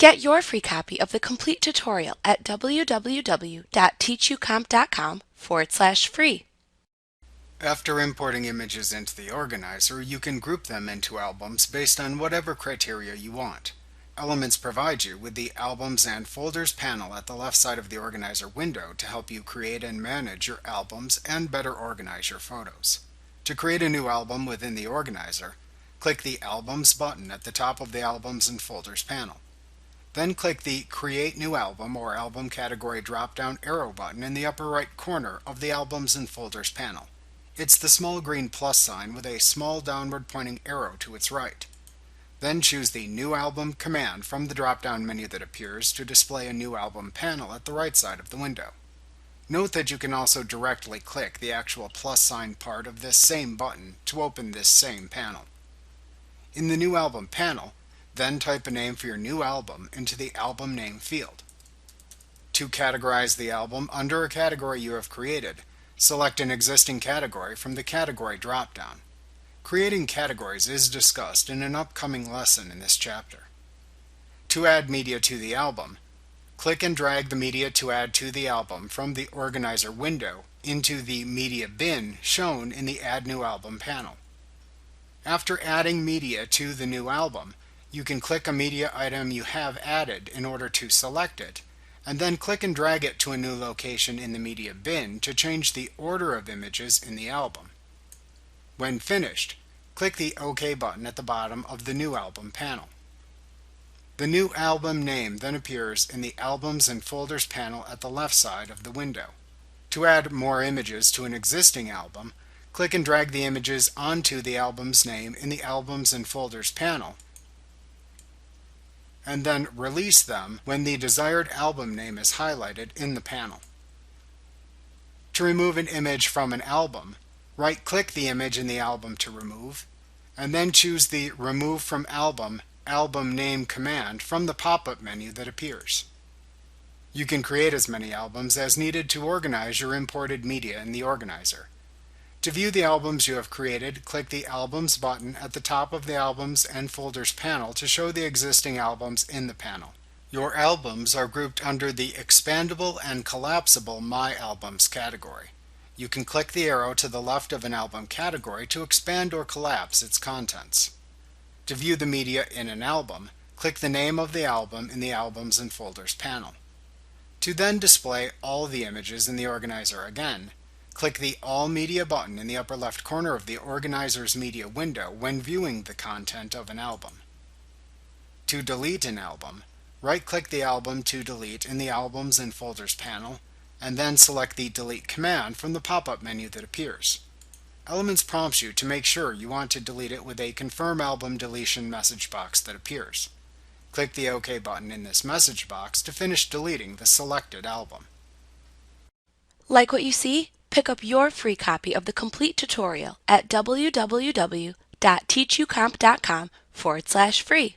Get your free copy of the complete tutorial at www.teachucomp.com/free. After importing images into the organizer, you can group them into albums based on whatever criteria you want. Elements provide you with the Albums and Folders panel at the left side of the organizer window to help you create and manage your albums and better organize your photos. To create a new album within the organizer, click the Albums button at the top of the Albums and Folders panel. Then click the Create New Album or Album Category drop-down arrow button in the upper right corner of the Albums and Folders panel. It's the small green plus sign with a small downward pointing arrow to its right. Then choose the New Album command from the drop-down menu that appears to display a New Album panel at the right side of the window. Note that you can also directly click the actual plus sign part of this same button to open this same panel. In the New Album panel, then type a name for your new album into the Album Name field. To categorize the album under a category you have created, select an existing category from the Category drop-down. Creating categories is discussed in an upcoming lesson in this chapter. To add media to the album, click and drag the media to add to the album from the Organizer window into the media bin shown in the Add New Album panel. After adding media to the new album, you can click a media item you have added in order to select it, and then click and drag it to a new location in the media bin to change the order of images in the album. When finished, click the OK button at the bottom of the New Album panel. The new album name then appears in the Albums and Folders panel at the left side of the window. To add more images to an existing album, click and drag the images onto the album's name in the Albums and Folders panel, and then release them when the desired album name is highlighted in the panel. To remove an image from an album, right-click the image in the album to remove, and then choose the Remove from Album Album Name command from the pop-up menu that appears. You can create as many albums as needed to organize your imported media in the organizer. To view the albums you have created, click the Albums button at the top of the Albums and Folders panel to show the existing albums in the panel. Your albums are grouped under the Expandable and Collapsible My Albums category. You can click the arrow to the left of an album category to expand or collapse its contents. To view the media in an album, click the name of the album in the Albums and Folders panel. To then display all the images in the organizer again, click the All Media button in the upper left corner of the organizer's media window when viewing the content of an album. To delete an album, right-click the album to delete in the Albums and Folders panel, and then select the Delete command from the pop-up menu that appears. Elements prompts you to make sure you want to delete it with a Confirm Album Deletion message box that appears. Click the OK button in this message box to finish deleting the selected album. Like what you see? Pick up your free copy of the complete tutorial at www.teachucomp.com/free.